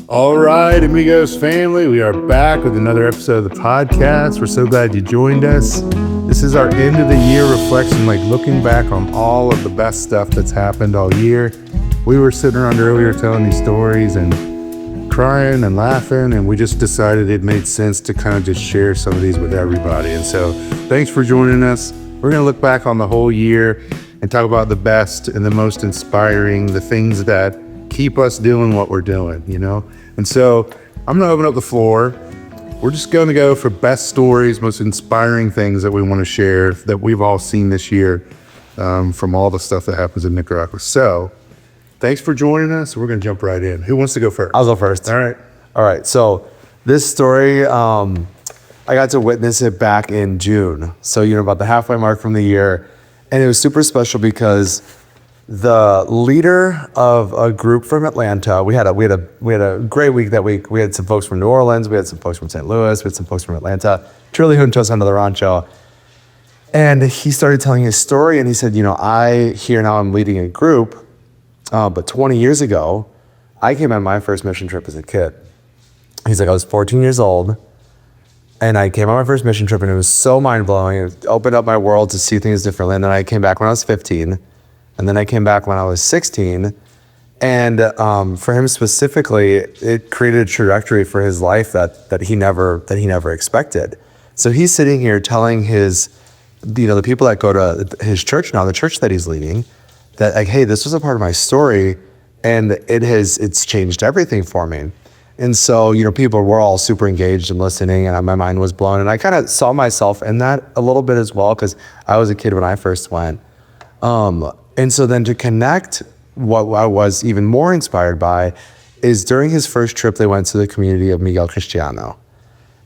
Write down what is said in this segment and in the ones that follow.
All right, Amigos Family, we are back with another episode of the podcast. We're so glad you joined us. This is our end of the year reflection, like looking back on all of the best stuff that's happened all year. We were sitting around earlier telling these stories and crying and laughing, and we just decided it made sense to kind of just share some of these with everybody. And so thanks for joining us. We're going to look back on the whole year and talk about the best and the most inspiring, the things that keep us doing what we're doing, you know? And so I'm going to open up the floor. We're just going to go for best stories, most inspiring things that we want to share that we've all seen this year from all the stuff that happens in Nicaragua. So thanks for joining us. We're going to jump right in. Who wants to go first? I'll go first. All right. So this story, I got to witness it back in June. So, about the halfway mark from the year. And it was super special because the leader of a group from Atlanta, we had a great week that week. We had some folks from New Orleans, we had some folks from St. Louis, we had some folks from Atlanta, truly juntos under the rancho. And he started telling his story, and he said, I here now I'm leading a group, but 20 years ago, I came on my first mission trip as a kid. He's like, I was 14 years old, and I came on my first mission trip, and it was so mind-blowing. It opened up my world to see things differently. And then I came back when I was 15. And then I came back when I was 16, and for him specifically, it created a trajectory for his life that he never expected. So he's sitting here telling the people that go to his church now, the church that he's leading, that like, hey, this was a part of my story, and it's changed everything for me. And so people were all super engaged and listening, and my mind was blown, and I kind of saw myself in that a little bit as well because I was a kid when I first went. And so then to connect, what I was even more inspired by is during his first trip, they went to the community of Miguel Cristiano.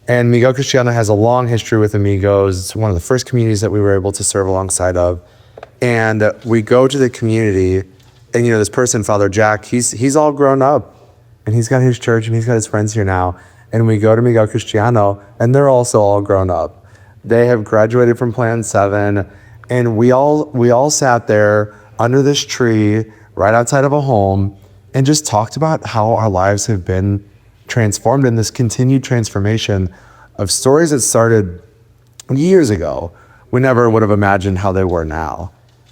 And Miguel Cristiano has a long history with Amigos. It's one of the first communities that we were able to serve alongside of. And we go to the community, and this person, Father Jack, he's all grown up, and he's got his church, and he's got his friends here now. And we go to Miguel Cristiano, and they're also all grown up. They have graduated from Plan 7. And we all sat there under this tree right outside of a home and just talked about how our lives have been transformed in this continued transformation of stories that started years ago. We never would have imagined how they were now.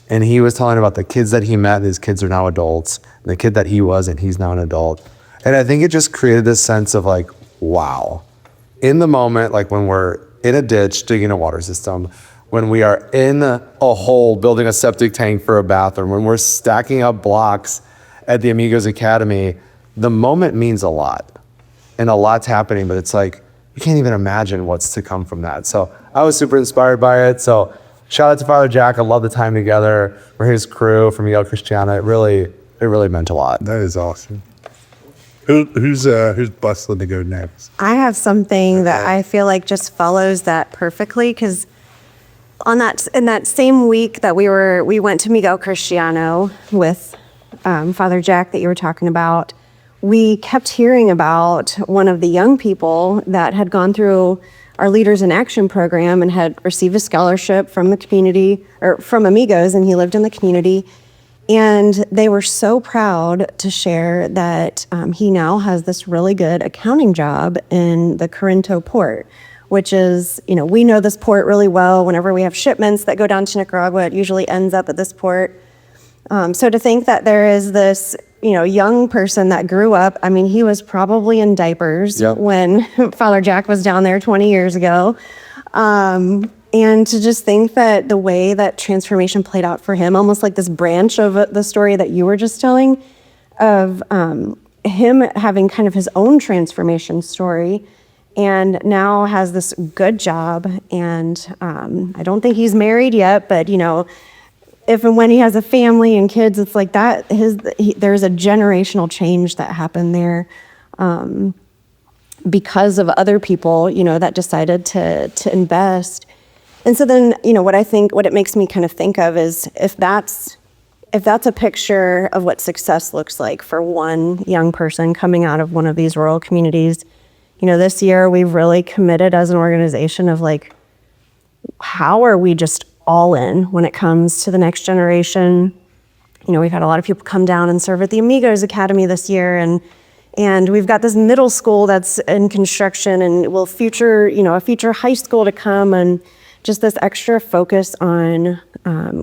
And he was telling about the kids that he met, and his kids are now adults, and the kid that he was, and he's now an adult. And I think it just created this sense of like, wow. In the moment, like when we're in a ditch digging a water system, when we are in a hole building a septic tank for a bathroom, when we're stacking up blocks at the Amigos Academy, the moment means a lot. And a lot's happening, but it's like, you can't even imagine what's to come from that. So I was super inspired by it. So shout out to Father Jack. I love the time together. We're his crew from Miguel Cristiano. It really meant a lot. That is awesome. Who's bustling to go next? I have something that I feel like just follows that perfectly because in that same week that we went to Miguel Cristiano with Father Jack that you were talking about, we kept hearing about one of the young people that had gone through our Leaders in Action program and had received a scholarship from the community or from Amigos, and he lived in the community. And they were so proud to share that he now has this really good accounting job in the Corinto port, which is, we know this port really well. Whenever we have shipments that go down to Nicaragua, it usually ends up at this port. So to think that there is this, young person that grew up, he was probably in diapers when Father Jack was down there 20 years ago. And to just think that the way that transformation played out for him, almost like this branch of the story that you were just telling, of him having kind of his own transformation story, and now has this good job. And I don't think he's married yet, but if and when he has a family and kids, it's like that. There's a generational change that happened there because of other people, that decided to invest. And so then, what it makes me kind of think of is if that's a picture of what success looks like for one young person coming out of one of these rural communities, this year we've really committed as an organization of like, how are we just all in when it comes to the next generation. We've had a lot of people come down and serve at the Amigos Academy this year, and we've got this middle school that's in construction and will future high school to come, and just this extra focus on,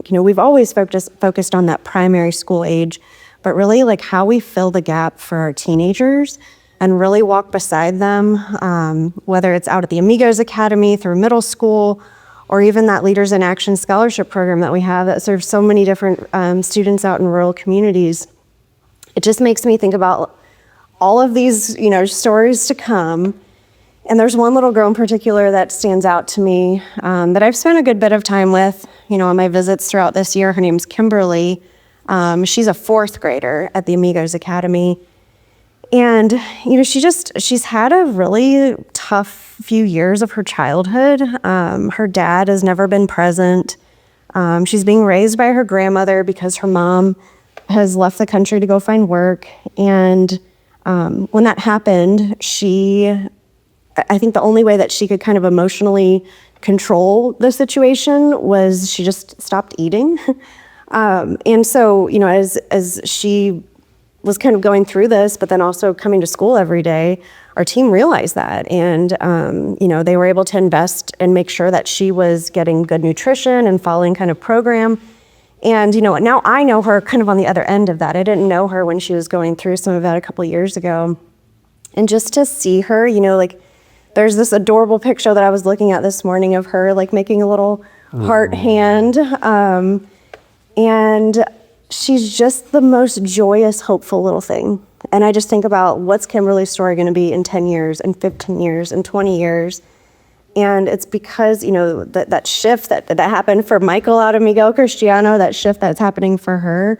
we've always focused on that primary school age, but really like how we fill the gap for our teenagers and really walk beside them, whether it's out at the Amigos Academy through middle school, or even that Leaders in Action scholarship program that we have that serves so many different students out in rural communities. It just makes me think about all of these, stories to come. And there's one little girl in particular that stands out to me that I've spent a good bit of time with, on my visits throughout this year. Her name's Kimberly. She's a 4th grader at the Amigos Academy. And, she's had a really tough few years of her childhood. Her dad has never been present. She's being raised by her grandmother because her mom has left the country to go find work. And when that happened, I think the only way that she could kind of emotionally control the situation was she just stopped eating. And so, as she was kind of going through this, but then also coming to school every day, our team realized that. And, they were able to invest and make sure that she was getting good nutrition and following kind of program. And, now I know her kind of on the other end of that. I didn't know her when she was going through some of that a couple of years ago. And just to see her, there's this adorable picture that I was looking at this morning of her, making a little heart hand. And she's just the most joyous, hopeful little thing. And I just think about what's Kimberly's story going to be in 10 years and 15 years and 20 years. And it's because, that shift that happened for Michael out of Miguel Cristiano, that shift that's happening for her,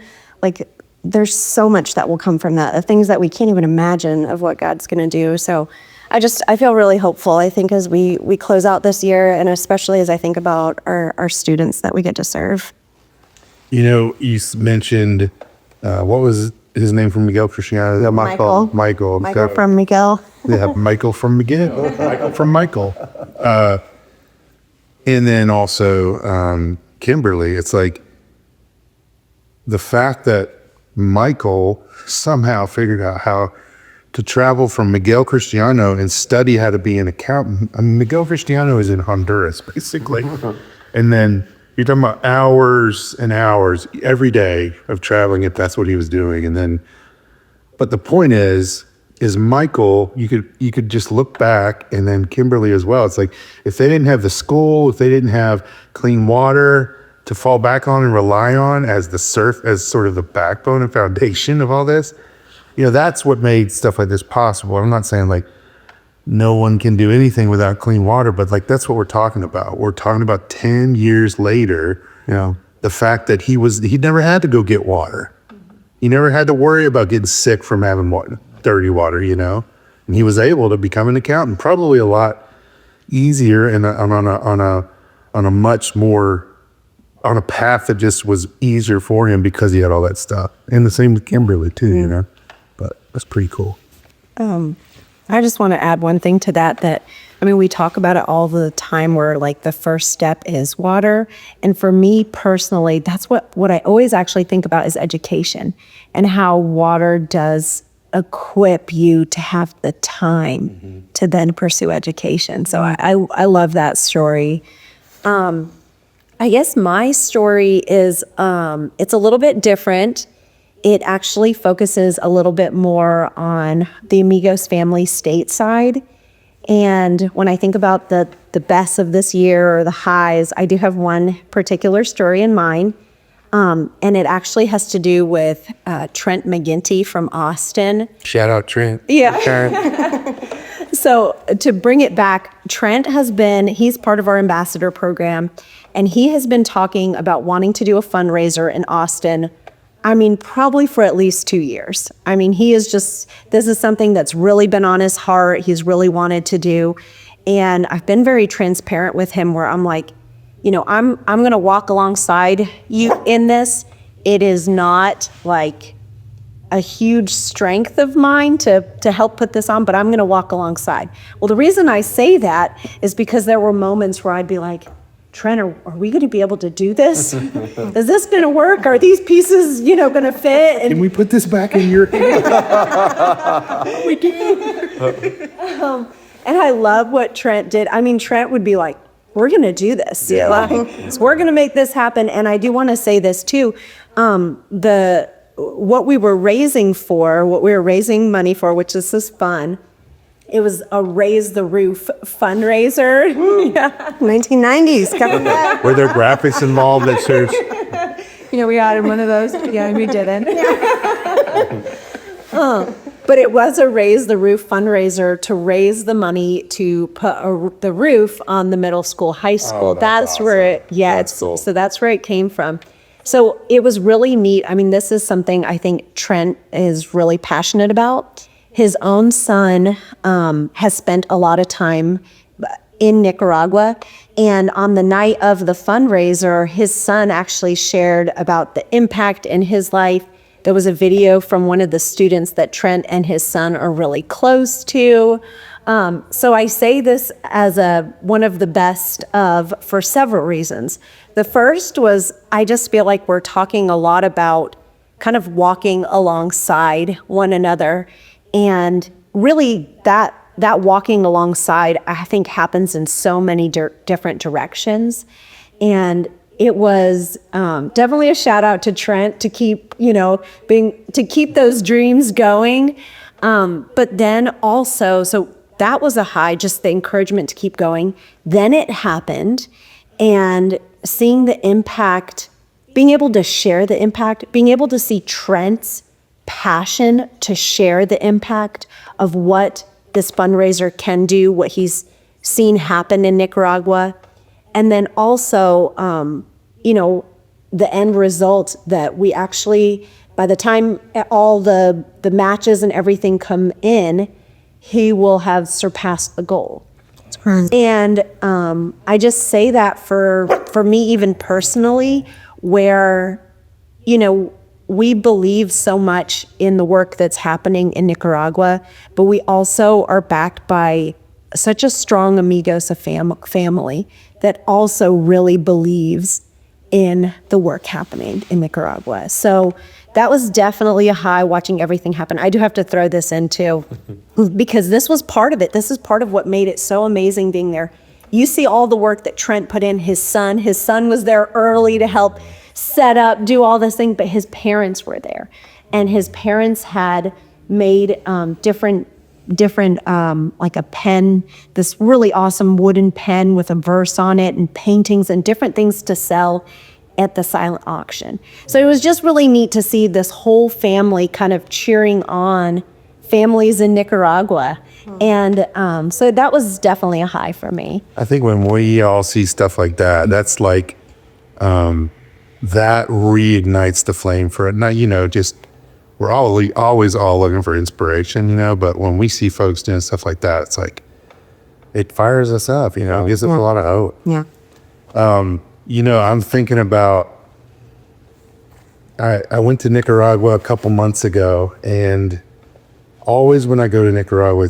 there's so much that will come from that, the things that we can't even imagine of what God's going to do. So I feel really hopeful, I think, as we close out this year, and especially as I think about our students that we get to serve. You mentioned, what was his name from Miguel Cristiano? Yeah, Michael. Michael From Miguel. Yeah, Michael from Miguel. Michael from Michael. And then also Kimberly. It's like the fact that Michael somehow figured out how to travel from Miguel Cristiano and study how to be an accountant. I mean, Miguel Cristiano is in Honduras, basically. And then you're talking about hours and hours every day of traveling if that's what he was doing. And then, but the point is Michael, you could just look back, and then Kimberly as well. It's like, if they didn't have the school, if they didn't have clean water to fall back on and rely on as sort of the backbone and foundation of all this, that's what made stuff like this possible. I'm not saying no one can do anything without clean water, but that's what we're talking about. We're talking about 10 years later, the fact that he never had to go get water. He never had to worry about getting sick from having dirty water, and he was able to become an accountant, probably a lot easier and on a path that just was easier for him because he had all that stuff. And the same with Kimberly too, but that's pretty cool. I just want to add one thing to that, we talk about it all the time where the first step is water. And for me personally, that's what I always actually think about is education and how water does equip you to have the time to then pursue education. So I love that story. I guess my story is, it's a little bit different. It actually focuses a little bit more on the Amigos family stateside. And when I think about the best of this year or the highs, I do have one particular story in mind. And it actually has to do with Trent McGinty from Austin. Shout out Trent. Yeah. So to bring it back, Trent he's part of our ambassador program, and he has been talking about wanting to do a fundraiser in Austin, probably for at least 2 years. This is something that's really been on his heart. He's really wanted to do. And I've been very transparent with him where I'm like, I'm going to walk alongside you in this. It is not a huge strength of mine to help put this on, but I'm going to walk alongside. Well, the reason I say that is because there were moments where I'd be like, Trent, are we going to be able to do this? Is this going to work? Are these pieces, going to fit? Can we put this back in your hand? We do. And I love what Trent did. I mean, Trent would be like, we're going to do this. Yeah. So we're going to make this happen. And I do want to say this too. What we were raising money for, which is this fun, it was a Raise the Roof fundraiser. Yeah. 1990s, coming back. Were there graphics involved that shows? We added one of those. Yeah, we didn't. But it was a Raise the Roof fundraiser to raise the money to put the roof on the middle school, high school. That's awesome. where it, That's cool. So that's where it came from. So it was really neat. I mean, this is something I think Trent is really passionate about. His own son has spent a lot of time in Nicaragua. And on the night of the fundraiser, his son actually shared about the impact in his life. There was a video from one of the students that Trent and his son are really close to. So I say this as one of the best for several reasons. The first was I just feel like we're talking a lot about kind of walking alongside one another. And really that walking alongside, I think, happens in so many different directions. And it was definitely a shout out to Trent to keep, to keep those dreams going. But then also, so that was a high, just the encouragement to keep going. Then it happened, and seeing the impact, being able to share the impact, being able to see Trent's passion to share the impact of what this fundraiser can do, what he's seen happen in Nicaragua. And then also, the end result that we actually, by the time all the matches and everything come in, he will have surpassed the goal. And I just say that for me, even personally, where, we believe so much in the work that's happening in Nicaragua, but we also are backed by such a strong Amigos family that also really believes in the work happening in Nicaragua. So that was definitely a high, watching everything happen. I do have to throw this in too, because this was part of it. This is part of what made it so amazing being there. You see all the work that Trent put in, his son was there early to help set up, do all this thing, but his parents were there. And his parents had made different like a pen, this really awesome wooden pen with a verse on it, and paintings and different things to sell at the silent auction. So it was just really neat to see this whole family kind of cheering on families in Nicaragua. And so that was definitely a high for me. I think when we all see stuff like that, that's like, that reignites the flame for it. Now, just we're always all looking for inspiration, but when we see folks doing stuff like that, it's like, it fires us up, it gives us a lot of hope. Yeah. I'm thinking about, I went to Nicaragua a couple months ago, and always when I go to Nicaragua,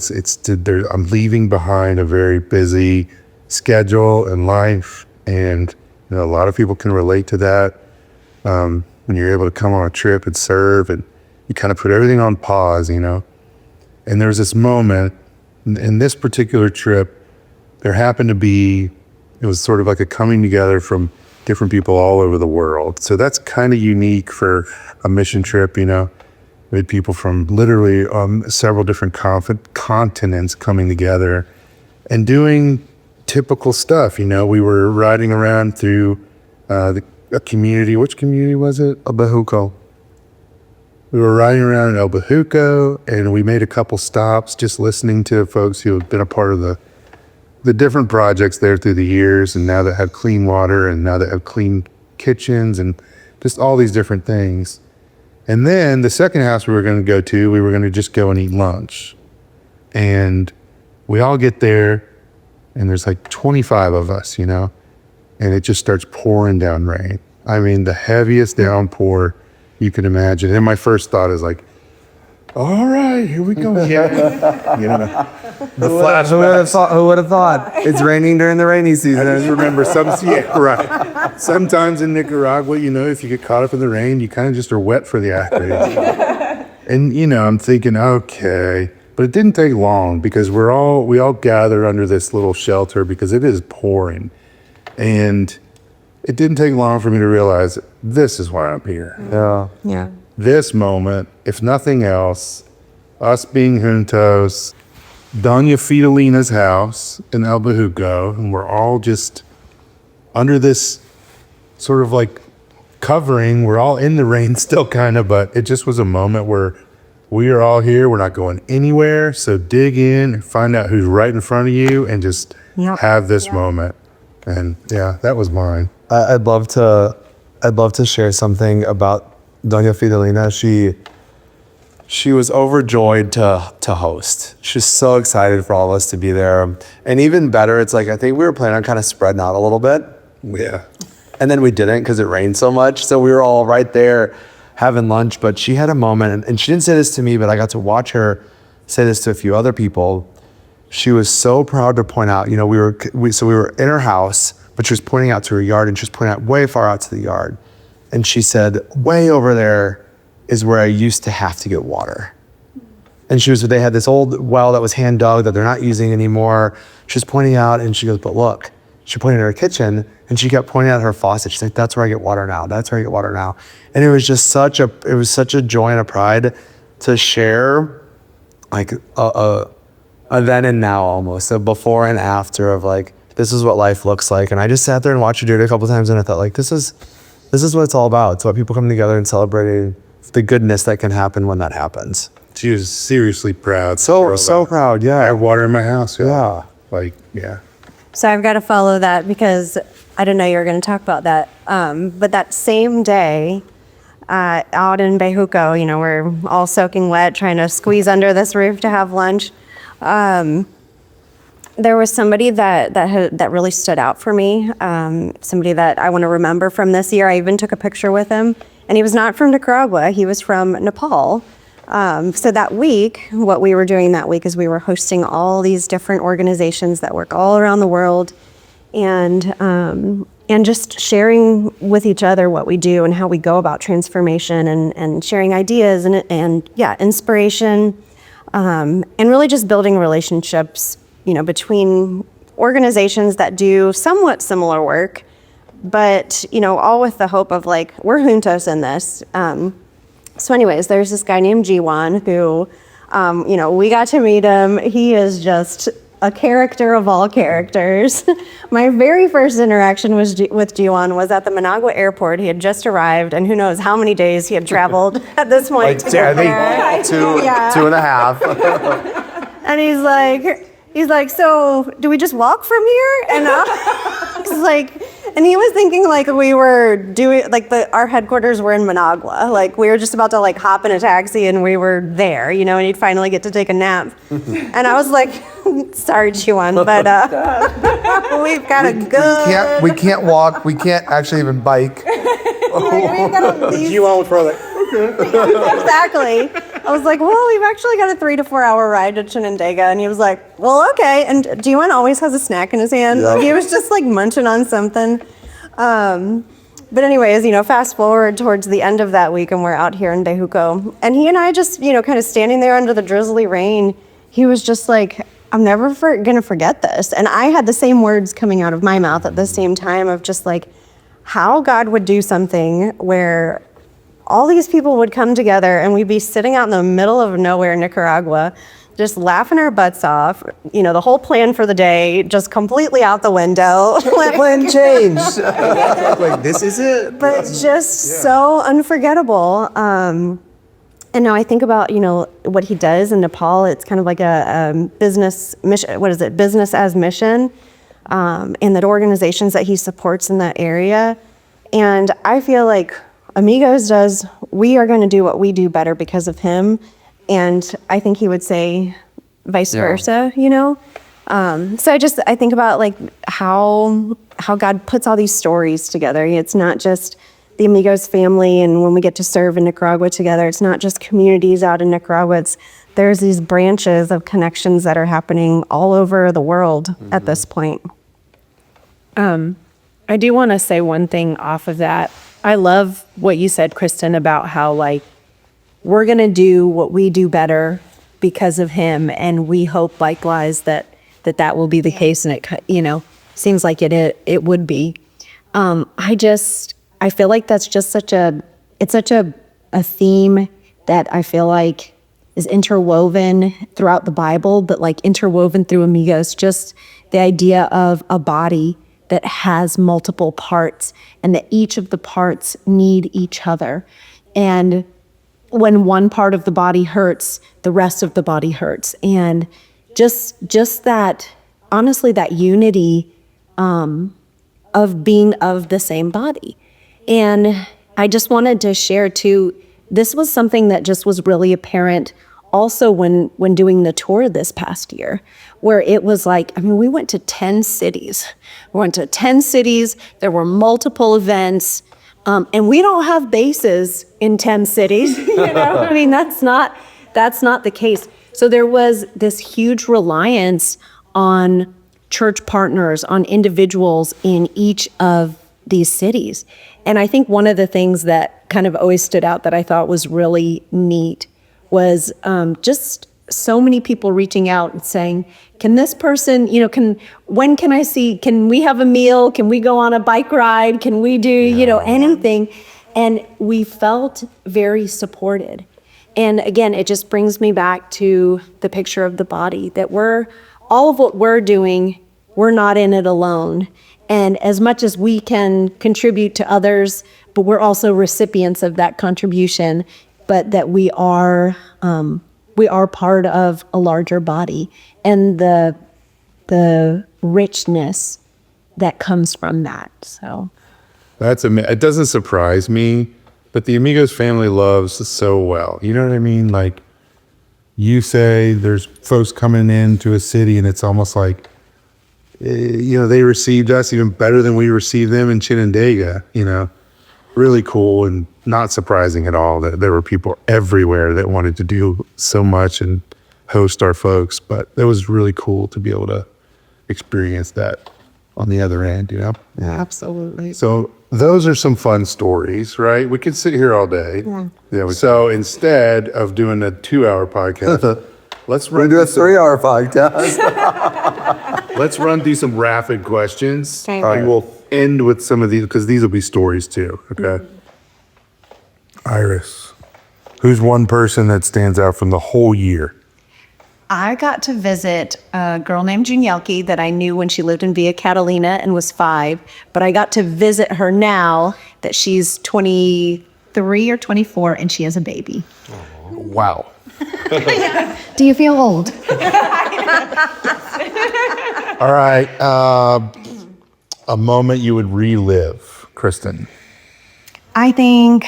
I'm leaving behind a very busy schedule and life, and a lot of people can relate to that. When you're able to come on a trip and serve, and you kind of put everything on pause, And there's this moment in this particular trip, there happened to be, it was sort of like a coming together from different people all over the world. So that's kind of unique for a mission trip, We had people from literally several different continents coming together and doing typical stuff. We were riding around through a community. Which community was it? El Bejuco. We were riding around in El Bejuco, and we made a couple stops just listening to folks who have been a part of the different projects there through the years, and now that have clean water, and now that have clean kitchens, and just all these different things. And then the second house we were going to go to, we were going to just go and eat lunch. And we all get there, and there's like 25 of us, and it just starts pouring down rain. I mean, the heaviest downpour you can imagine. And my first thought is like, all right, here we go. Yeah. You know, The flash. Who would have thought? It's raining during the rainy season. I just remember right. Sometimes in Nicaragua, you know, if you get caught up in the rain, you kind of just are wet for the actors. And, you know, I'm thinking, okay. But it didn't take long because we all gather under this little shelter because it is pouring. And it didn't take long for me to realize this is why I'm here. Yeah. Yeah. This moment, if nothing else, us being juntos, Doña Fidelina's house in El Bajuco, and we're all just under this sort of like covering. We're all in the rain still kind of, but it just was a moment where we are all here. We're not going anywhere. So dig in and find out who's right in front of you and just have this moment. And yeah, that was mine. I'd love to share something about Doña Fidelina. She was overjoyed to host. She's so excited for all of us to be there. And even better, it's like, I think we were planning on kind of spreading out a little bit. Yeah. And then we didn't because it rained so much. So we were all right there having lunch. But she had a moment, and she didn't say this to me, but I got to watch her say this to a few other people. She was so proud to point out, you know, we were in her house, but she was pointing out to her yard, and she was pointing out way far out to the yard. And she said, way over there is where I used to have to get water. And they had this old well that was hand dug that they're not using anymore. She was pointing out, and she goes, but look, she pointed at her kitchen, and she kept pointing at her faucet. She's like, that's where I get water now. That's where I get water now. And it was just such a joy and a pride to share like a then and now almost, a before and after of like, this is what life looks like. And I just sat there and watched her do it a couple times, and I thought like, this is what it's all about. It's about people coming together and celebrating the goodness that can happen when that happens. She was seriously proud. So proud, yeah. I have water in my house. Yeah. Like, yeah. So I've got to follow that because I didn't know you were going to talk about that. But that same day, out in Bejuco, you know, we're all soaking wet, trying to squeeze under this roof to have lunch. There was somebody that really stood out for me. Somebody that I want to remember from this year. I even took a picture with him, and he was not from Nicaragua. He was from Nepal. So that week, what we were doing that week is we were hosting all these different organizations that work all around the world, and just sharing with each other what we do and how we go about transformation, and sharing ideas and inspiration, and really just building relationships, you know, between organizations that do somewhat similar work, but, you know, all with the hope of like, we're juntos in this. So anyways, there's this guy named Jiwan who, you know, we got to meet him. He is just a character of all characters. My very first interaction with Jiwan was at the Managua airport. He had just arrived, and who knows how many days he had traveled at this point. Like, I think two and a half. And he's like, so do we just walk from here? And I was like, and he was thinking like we were doing, like our headquarters were in Managua. Like we were just about to like hop in a taxi and we were there, you know, and he'd finally get to take a nap. And I was like, sorry, Jiwan, but we've got a good... We can't walk. We can't actually even bike. Jiwan was probably like, Exactly. I was like, well, we've actually got a 3 to 4 hour ride to Chinandega. And he was like, well, okay. And Jiwan always has a snack in his hand. Yep. He was just like munching on something. But anyways, you know, fast forward towards the end of that week and we're out here in Bejuco. And he and I just, you know, kind of standing there under the drizzly rain. He was just like, I'm never going to forget this. And I had the same words coming out of my mouth at the same time of just like how God would do something where all these people would come together and we'd be sitting out in the middle of nowhere, Nicaragua, just laughing our butts off. You know, the whole plan for the day just completely out the window. Plan changed. Like, this is it. But it's just so unforgettable. And now I think about, you know, what he does in Nepal. It's kind of like a business mission. What is it? Business as mission. And that organizations that he supports in that area. And I feel like Amigos does, we are going to do what we do better because of him. And I think he would say vice versa, you know? So I think about like how God puts all these stories together. It's not just the Amigos family, and when we get to serve in Nicaragua together, it's not just communities out in Nicaragua. There's these branches of connections that are happening all over the world at this point. I do want to say one thing off of that. I love what you said, Kristin, about how like we're going to do what we do better because of him, and we hope likewise that will be the case, and it seems like it would be. I feel like that's just such a theme that I feel like is interwoven throughout the Bible, but like interwoven through Amigos, just the idea of a body that has multiple parts and that each of the parts need each other. And when one part of the body hurts, the rest of the body hurts. And just that, honestly, that unity of being of the same body. And I just wanted to share too, this was something that just was really apparent also when doing the tour this past year, where it was like, we went to 10 cities. There were multiple events, and we don't have bases in 10 cities. That's not the case. So there was this huge reliance on church partners, on individuals in each of these cities. And I think one of the things that kind of always stood out that I thought was really neat was just so many people reaching out and saying, can this person, when can I see, can we have a meal? Can we go on a bike ride? Can we do, anything? And we felt very supported. And again, it just brings me back to the picture of the body, that all of what we're doing, we're not in it alone. And as much as we can contribute to others, but we're also recipients of that contribution, but that we are part of a larger body, and the richness that comes from that. So it doesn't surprise me, but the Amigos family loves so well. You know what I mean? Like you say, there's folks coming into a city, and it's almost like, they received us even better than we received them in Chinandega. Really cool, and not surprising at all that there were people everywhere that wanted to do so much and host our folks. But it was really cool to be able to experience that on the other end, Yeah, absolutely. So those are some fun stories, right? We could sit here all day. So instead of doing a 2-hour podcast, let's We're gonna do a 3-hour podcast. Let's run through some rapid questions. Okay. We'll end with some of these, because these will be stories too, okay? Iris, who's one person that stands out from the whole year? I got to visit a girl named Junielke that I knew when she lived in Villa Catalina and was 5, but I got to visit her now that she's 23 or 24 and she has a baby. Wow. Do you feel old? All right. A moment you would relive, Kristin. I think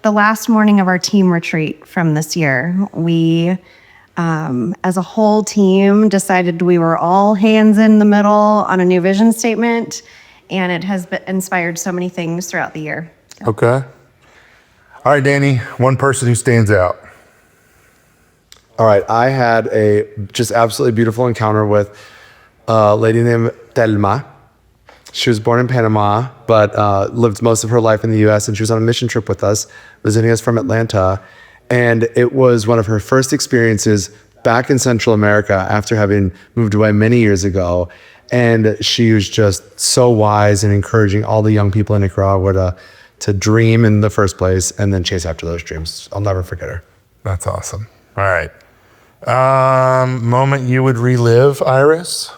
the last morning of our team retreat from this year, we, as a whole team, decided we were all hands in the middle on a new vision statement, and it has inspired so many things throughout the year. Okay. All right, Danny, one person who stands out. All right, I had a just absolutely beautiful encounter with a lady named Telma. She was born in Panama, but lived most of her life in the U.S., and she was on a mission trip with us, visiting us from Atlanta. And it was one of her first experiences back in Central America after having moved away many years ago. And she was just so wise and encouraging all the young people in Nicaragua to dream in the first place and then chase after those dreams. I'll never forget her. That's awesome. All right. Moment you would relive, Iris?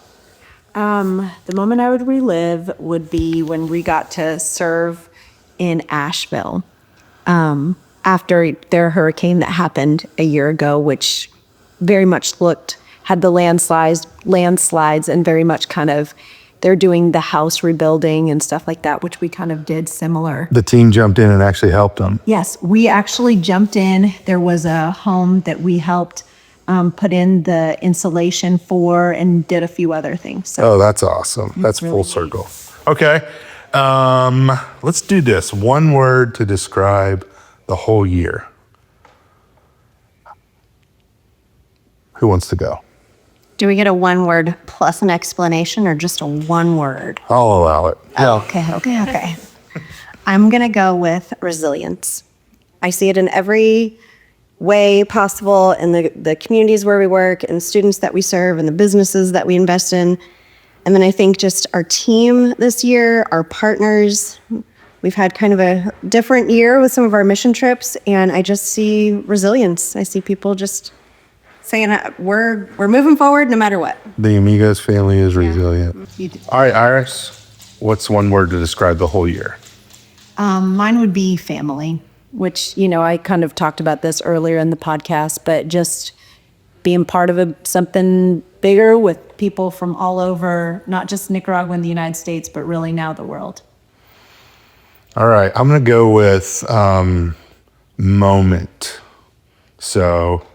The moment I would relive would be when we got to serve in Asheville after their hurricane that happened a year ago, which very much had the landslides and very much kind of, they're doing the house rebuilding and stuff like that, which we kind of did similar. The team jumped in and actually helped them. Yes, we actually jumped in. There was a home that we helped put in the insulation for and did a few other things. So Oh, that's awesome. That's really full circle. Okay. Let's do this. One word to describe the whole year. Who wants to go? Do we get a one word plus an explanation or just a one word? I'll allow it. Okay. I'm going to go with resilience. I see it in every way possible in the communities where we work and students that we serve and the businesses that we invest in. And then I think just our team this year, our partners, we've had kind of a different year with some of our mission trips, and I just see resilience. I see people just saying we're moving forward no matter what. The Amigos family is resilient. All right, Iris, what's one word to describe the whole year? Mine would be family. Which, I kind of talked about this earlier in the podcast, but just being part of something bigger with people from all over, not just Nicaragua and the United States, but really now the world. All right, I'm going to go with moment. So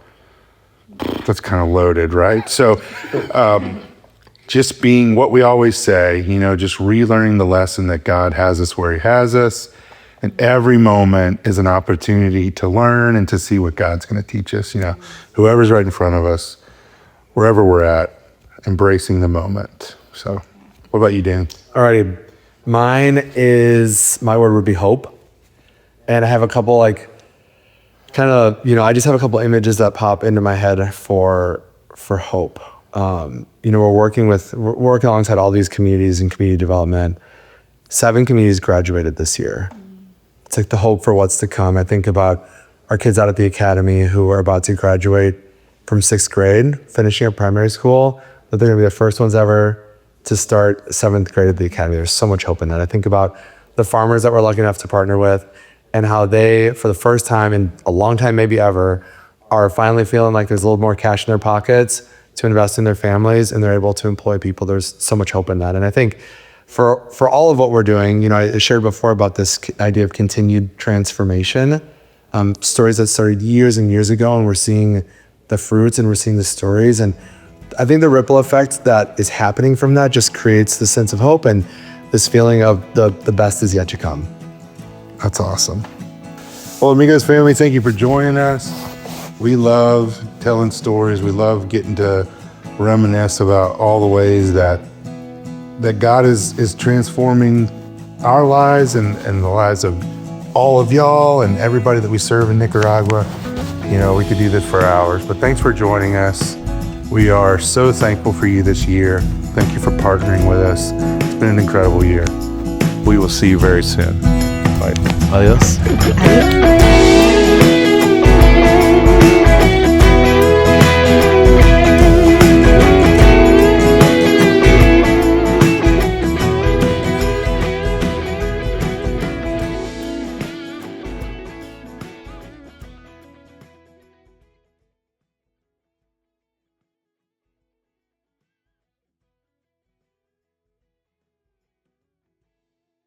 that's kind of loaded, right? So just being what we always say, just relearning the lesson that God has us where he has us. And every moment is an opportunity to learn and to see what God's going to teach us. Whoever's right in front of us, wherever we're at, embracing the moment. So what about you, Dan? All righty. My word would be hope. And I have a couple I just have a couple images that pop into my head for hope. We're working alongside all these communities and community development. 7 communities graduated this year. It's like the hope for what's to come. I think about our kids out at the academy who are about to graduate from 6th grade, finishing up primary school, that they're gonna be the first ones ever to start 7th grade at the academy. There's so much hope in that. I think about the farmers that we're lucky enough to partner with and how they, for the first time in a long time, maybe ever, are finally feeling like there's a little more cash in their pockets to invest in their families, and they're able to employ people. There's so much hope in that. And I think for all of what we're doing, I shared before about this idea of continued transformation, stories that started years and years ago, and we're seeing the fruits and we're seeing the stories. And I think the ripple effect that is happening from that just creates this sense of hope and this feeling of the best is yet to come. That's awesome. Well, Amigos family, thank you for joining us. We love telling stories. We love getting to reminisce about all the ways that God is transforming our lives and the lives of all of y'all and everybody that we serve in Nicaragua. We could do this for hours, but thanks for joining us. We are so thankful for you this year. Thank you for partnering with us. It's been an incredible year. We will see you very soon. Bye. Adios. Adios.